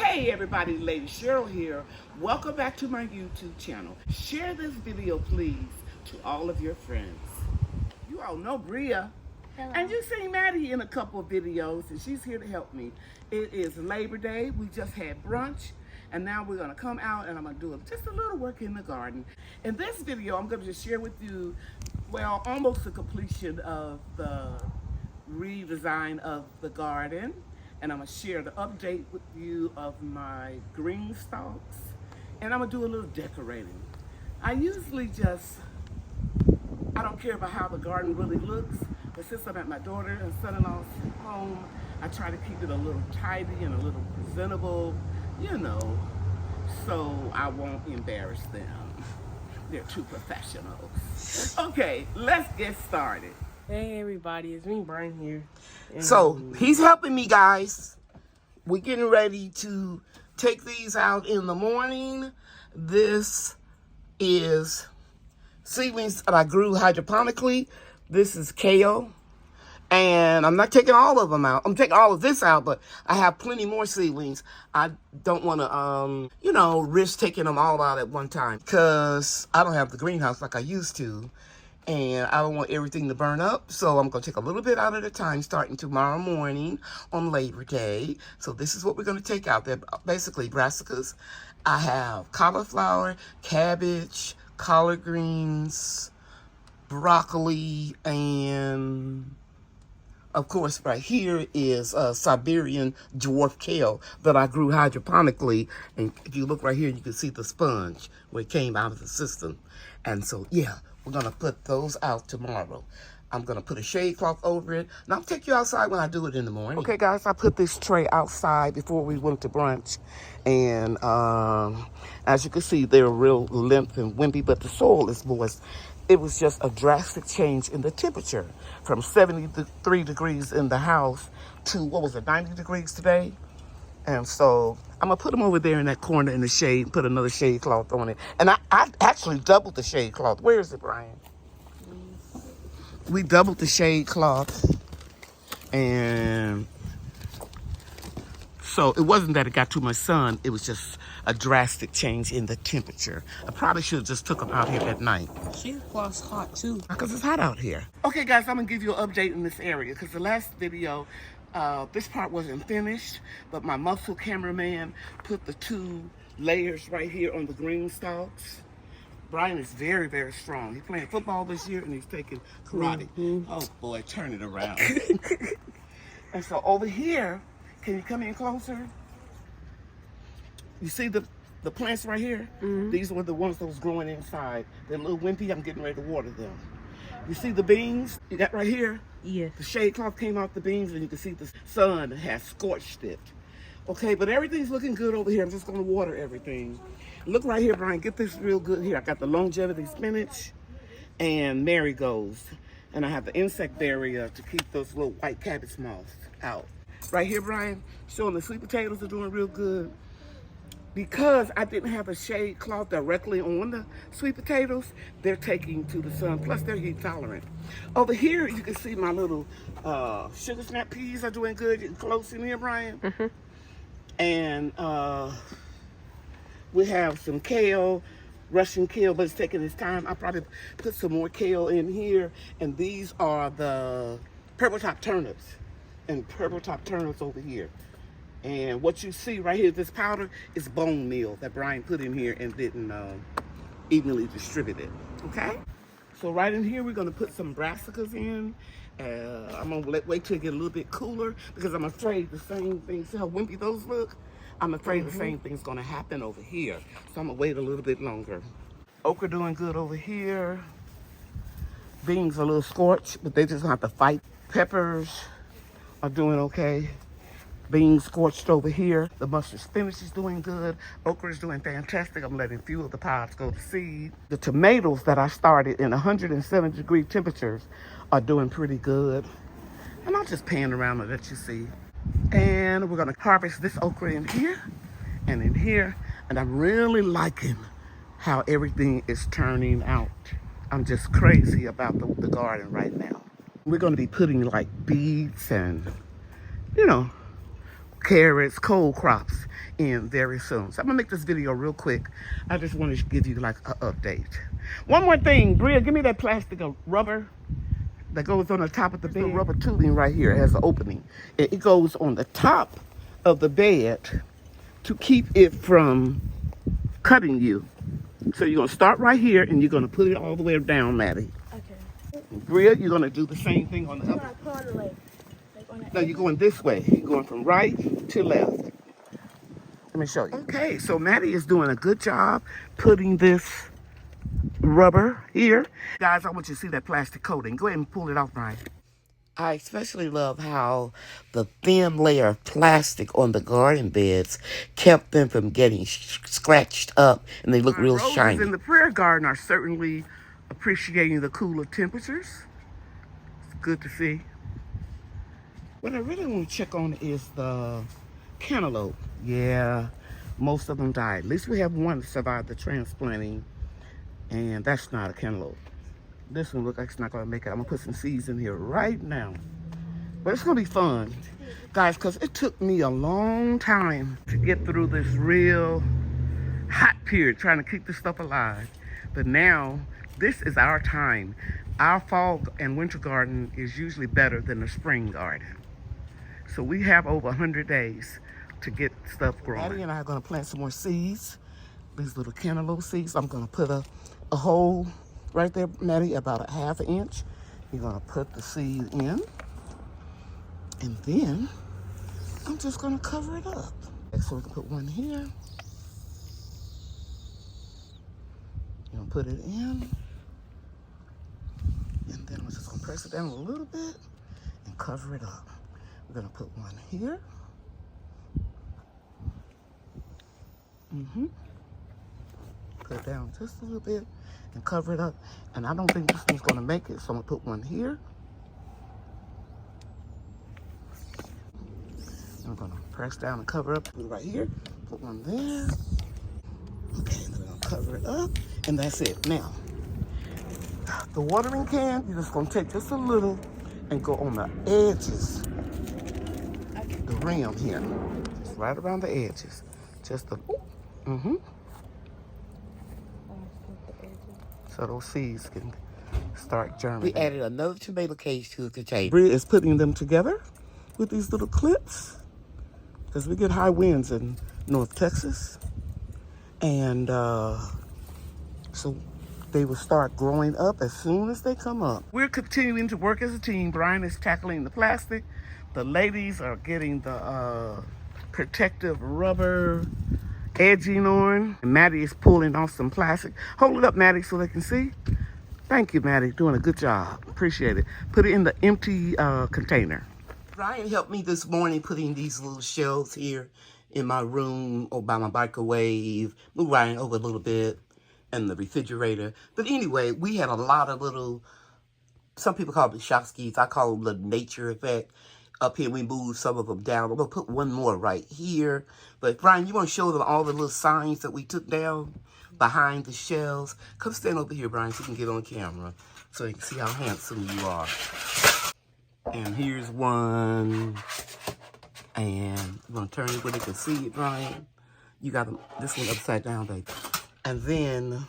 Hey everybody, Lady Cheryl here. Welcome back to my YouTube channel. Share this video please to all of your friends. You all know Bria. Hello. And you've seen Maddie in a couple of videos and she's here to help me. It is Labor Day. We just had brunch and now we're gonna come out and I'm gonna do just a little work in the garden. In this video, I'm gonna just share with you, well, almost the completion of the redesign of the garden. And I'm gonna share the update with you of my green stalks. And I'm gonna do a little decorating. I usually I don't care about how the garden really looks, but since I'm at my daughter and son-in-law's home, I try to keep it a little tidy and a little presentable, you know, so I won't embarrass them. They're too professionals. Okay, let's get started. Hey everybody, it's me, Brian here. So he's helping me, guys. We're getting ready to take these out in the morning. This is seedlings that I grew hydroponically. This is kale. And I'm not taking all of them out. I'm taking all of this out, but I have plenty more seedlings. I don't want to, risk taking them all out at one time because I don't have the greenhouse like I used to. And I don't want everything to burn up, so I'm going to take a little bit out at a time starting tomorrow morning on Labor Day. So this is what we're going to take out. They're basically brassicas. I have cauliflower, cabbage, collard greens, broccoli, and of course right here is Siberian dwarf kale that I grew hydroponically. And if you look right here, you can see the sponge where it came out of the system. And so, yeah. We're going to put those out tomorrow. I'm going to put a shade cloth over it. And I'll take you outside when I do it in the morning. Okay, guys, I put this tray outside before we went to brunch. And as you can see, they're real limp and wimpy, but the soil is moist. It was just a drastic change in the temperature from 73 degrees in the house to, 90 degrees today? And so I'm going to put them over there in that corner in the shade and put another shade cloth on it. And I actually doubled the shade cloth. Where is it, Brian? We doubled the shade cloth. And so it wasn't that it got too much sun. It was just a drastic change in the temperature. I probably should have just took them out here at night. Shade cloth's hot too. Because it's hot out here. Okay, guys, I'm going to give you an update in this area. Because the last video, this part wasn't finished, but my muscle cameraman put the 2 layers right here on the green stalks. Brian is very, very strong. He's playing football this year and he's taking karate. Oh boy, turn it around. And so over here, can you come in closer? You see the plants right here? These were the ones that was growing inside. They're a little wimpy. I'm getting ready to water them. You see the beans? You got right here? Yeah. The shade cloth came off the beans and you can see the sun has scorched it. Okay, but everything's looking good over here. I'm just going to water everything. Look right here, Brian. Get this real good here. I got the longevity spinach and marigolds. And I have the insect barrier to keep those little white cabbage moths out. Right here, Brian, showing the sweet potatoes are doing real good. Because I didn't have a shade cloth directly on the sweet potatoes, they're taking to the sun. Plus, they're heat tolerant. Over here, you can see my little sugar snap peas are doing good. Getting close in here, Brian. And we have some kale, Russian kale, but it's taking its time. I'll probably put some more kale in here. And these are the purple top turnips. And purple top turnips over here. And what you see right here, this powder, is bone meal that Brian put in here and didn't evenly distribute it. Okay? So right in here, we're going to put some brassicas in. I'm going to wait till it get a little bit cooler because I'm afraid the same thing. See how wimpy those look? I'm afraid the same thing's going to happen over here. So I'm going to wait a little bit longer. Okra doing good over here. Beans a little scorched, but they just have to fight. Peppers are doing okay. Beans scorched over here. The mustard spinach is doing good. Okra is doing fantastic. I'm letting a few of the pods go to seed. The tomatoes that I started in 107 degree temperatures are doing pretty good. And I'll just pan around and let you see. And we're gonna harvest this okra in here and in here. And I'm really liking how everything is turning out. I'm just crazy about the garden right now. We're gonna be putting like beets and, carrots, cold crops in very soon. So I'm gonna make this video real quick. I just wanted to give you like an update. One more thing, Bria, give me that plastic of rubber that goes on the top of the bed. The rubber tubing right here has an opening. It goes on the top of the bed to keep it from cutting you. So you're gonna start right here and you're gonna put it all the way down, Maddie. Okay. Bria, you're gonna do the same thing on the other. Put on the leg. No, you're going this way. You're going from right to left. Let me show you. Okay, so Maddie is doing a good job putting this rubber here. Guys, I want you to see that plastic coating. Go ahead and pull it off, Brian. I especially love how the thin layer of plastic on the garden beds kept them from getting scratched up, and they look real Roses shiny. in the prayer garden are certainly appreciating the cooler temperatures. It's good to see. What I really want to check on is the cantaloupe. Yeah, most of them died. At least we have one that survived the transplanting, and that's not a cantaloupe. This one looks like it's not going to make it. I'm going to put some seeds in here right now. But it's going to be fun, guys, because it took me a long time to get through this real hot period trying to keep this stuff alive. But now, this is our time. Our fall and winter garden is usually better than the spring garden. So we have over 100 days to get stuff growing. Maddie and I are going to plant some more seeds. These little cantaloupe seeds. I'm going to put a hole right there, Maddie, about a ½ inch. You're going to put the seed in. And then I'm just going to cover it up. So we can put one here. You're going to put it in. And then I'm just going to press it down a little bit and cover it up. We're gonna put one here. Put it down just a little bit and cover it up. And I don't think this one's gonna make it, so I'm gonna put one here. I'm gonna press down and cover up. Put it right here. Put one there. Okay, then I'm gonna cover it up, and that's it. Now, the watering can, you're just gonna take just a little and go on the edges. The rim here, just right around the edges, just the, so those seeds can start germinating. We added another tomato cage to the container. Bria is putting them together with these little clips because we get high winds in North Texas, and so they will start growing up as soon as they come up. We're continuing to work as a team. Brian is tackling the plastic. The ladies are getting the protective rubber edging on. And Maddie is pulling off some plastic. Hold it up, Maddie, so they can see. Thank you, Maddie. Doing a good job. Appreciate it. Put it in the empty container. Brian helped me this morning putting these little shelves here in my room or by my microwave. Move Ryan over a little bit. And the refrigerator. But anyway, we had a lot of little, some people call them shopskis. I call them the nature effect. Up here, we moved some of them down. I'm going to put one more right here. But, Brian, you want to show them all the little signs that we took down behind the shelves? Come stand over here, Brian, so you can get on camera. So you can see how handsome you are. And here's one. And I'm going to turn it where they can see it, Brian. You got this one upside down, baby. And then,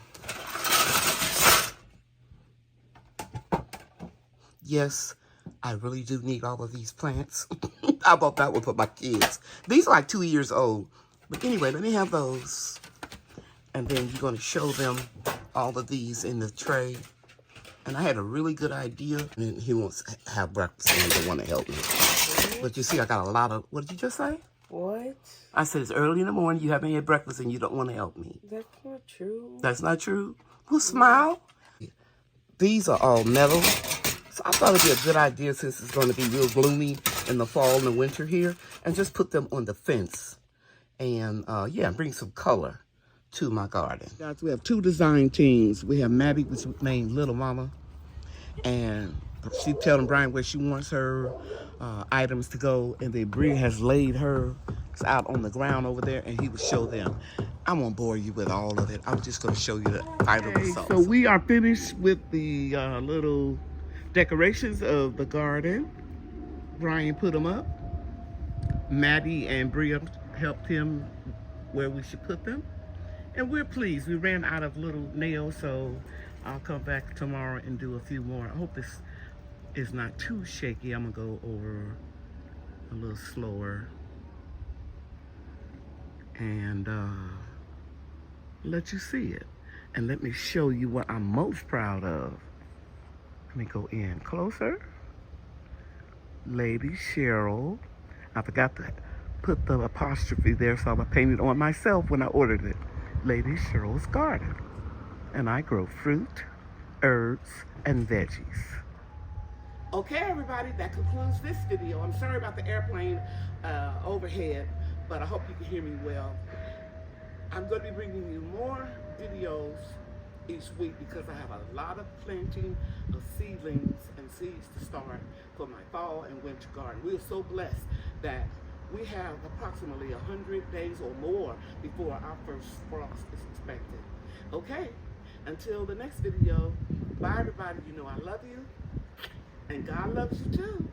yes, I really do need all of these plants. I bought that one for my kids. These are like 2 years old. But anyway, let me have those. And then you're going to show them all of these in the tray. And I had a really good idea. And he wants to have breakfast and he doesn't want to help me. But you see, I got a lot of, what did you just say? What? I said, it's early in the morning, you haven't had breakfast and you don't want to help me. That's not true. That's not true? Well, smile. These are all metal. So I thought it'd be a good idea, since it's going to be real gloomy in the fall and the winter here, and just put them on the fence. And yeah, bring some color to my garden. Guys, we have two design teams. We have Maddie, which is named Little Mama, and she's telling Brian where she wants her items to go, and then Bria has laid hers out on the ground over there, and he will show them. I won't bore you with all of it. I'm just going to show you the final results. So we are finished with the little decorations of the garden. Brian put them up. Maddie and Bria helped him where we should put them. And we're pleased. We ran out of little nails, so I'll come back tomorrow and do a few more. I hope this is not too shaky. I'm gonna go over a little slower and let you see it. And let me show you what I'm most proud of. Let me go in closer. Lady Cheryl. I forgot to put the apostrophe there, so I'm gonna paint it on myself when I ordered it. Lady Cheryl's Garden. And I grow fruit, herbs, and veggies. Okay, everybody, that concludes this video. I'm sorry about the airplane overhead, but I hope you can hear me well. I'm going to be bringing you more videos each week because I have a lot of planting of seedlings and seeds to start for my fall and winter garden. We are so blessed that we have approximately 100 days or more before our first frost is expected. Okay, until the next video, bye everybody. You know I love you, and God loves you too.